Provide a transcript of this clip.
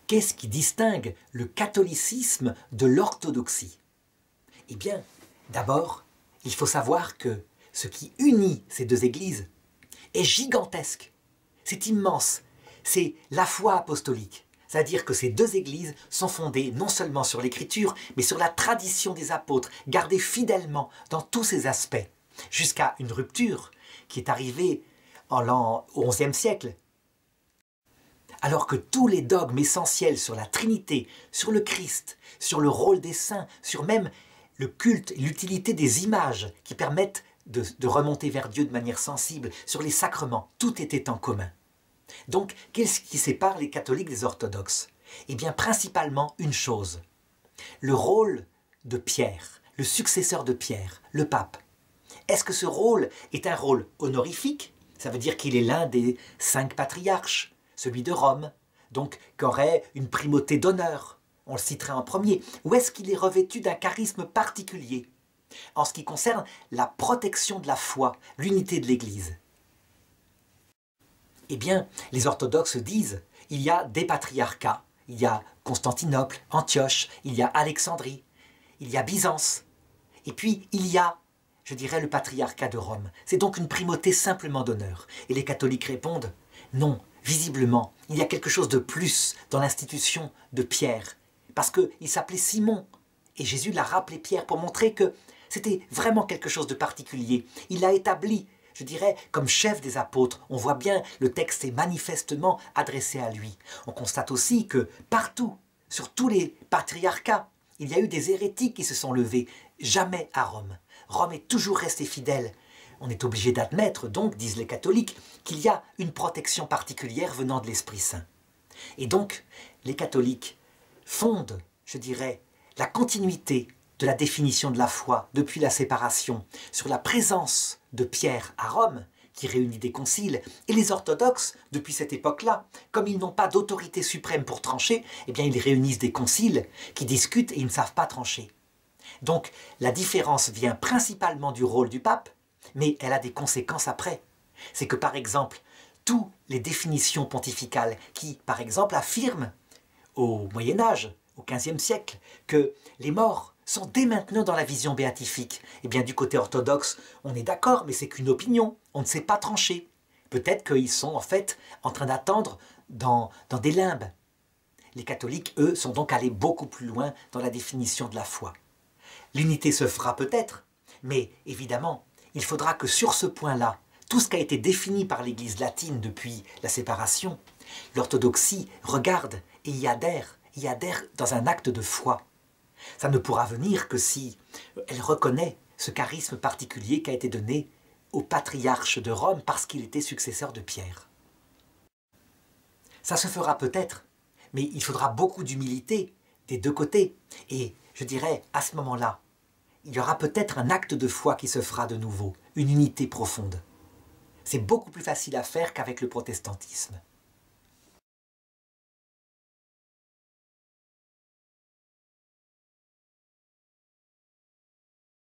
Qu'est-ce qui distingue le catholicisme de l'orthodoxie? Eh bien, d'abord, il faut savoir que ce qui unit ces deux églises est gigantesque, c'est immense, c'est la foi apostolique. C'est-à-dire que ces deux églises sont fondées non seulement sur l'écriture, mais sur la tradition des apôtres, gardée fidèlement dans tous ses aspects, jusqu'à une rupture qui est arrivée au XIe siècle. Alors que tous les dogmes essentiels sur la Trinité, sur le Christ, sur le rôle des saints, sur même le culte et l'utilité des images qui permettent de remonter vers Dieu de manière sensible, sur les sacrements, tout était en commun. Donc, qu'est-ce qui sépare les catholiques des orthodoxes? Eh bien, principalement une chose, le rôle de Pierre, le successeur de Pierre, le pape. Est-ce que ce rôle est un rôle honorifique? Ça veut dire qu'il est l'un des 5 patriarches, celui de Rome, donc qu'aurait une primauté d'honneur, on le citerait en premier. Ou est-ce qu'il est revêtu d'un charisme particulier en ce qui concerne la protection de la foi, l'unité de l'Église? Eh bien, les orthodoxes disent il y a des patriarcats, il y a Constantinople, Antioche, il y a Alexandrie, il y a Byzance, et puis il y a, je dirais, le patriarcat de Rome. C'est donc une primauté simplement d'honneur. Et les catholiques répondent non, visiblement, il y a quelque chose de plus dans l'institution de Pierre, parce qu'il s'appelait Simon, et Jésus l'a rappelé Pierre pour montrer que c'était vraiment quelque chose de particulier. Il l'a établi, je dirais, comme chef des apôtres. On voit bien, le texte est manifestement adressé à lui. On constate aussi que partout, sur tous les patriarcats, il y a eu des hérétiques qui se sont levés, jamais à Rome. Rome est toujours restée fidèle. On est obligé d'admettre, donc, disent les catholiques, qu'il y a une protection particulière venant de l'Esprit Saint. Et donc, les catholiques fondent, je dirais, la continuité de la définition de la foi depuis la séparation sur la présence de Pierre à Rome, qui réunit des conciles, et les orthodoxes, depuis cette époque-là, comme ils n'ont pas d'autorité suprême pour trancher, eh bien ils réunissent des conciles qui discutent et ils ne savent pas trancher. Donc la différence vient principalement du rôle du pape, mais elle a des conséquences après. C'est que par exemple, toutes les définitions pontificales qui, par exemple, affirment au Moyen-Âge, au XVe siècle, que les morts sont dès maintenant dans la vision béatifique. Eh bien, du côté orthodoxe, on est d'accord, mais c'est qu'une opinion, on ne sait pas trancher. Peut-être qu'ils sont en fait en train d'attendre dans des limbes. Les catholiques, eux, sont donc allés beaucoup plus loin dans la définition de la foi. L'unité se fera peut-être, mais évidemment, il faudra que sur ce point-là, tout ce qui a été défini par l'Église latine depuis la séparation, l'orthodoxie regarde et y adhère dans un acte de foi. Ça ne pourra venir que si elle reconnaît ce charisme particulier qui a été donné au patriarche de Rome parce qu'il était successeur de Pierre. Ça se fera peut-être, mais il faudra beaucoup d'humilité des deux côtés. Et je dirais, à ce moment-là, il y aura peut-être un acte de foi qui se fera de nouveau, une unité profonde. C'est beaucoup plus facile à faire qu'avec le protestantisme.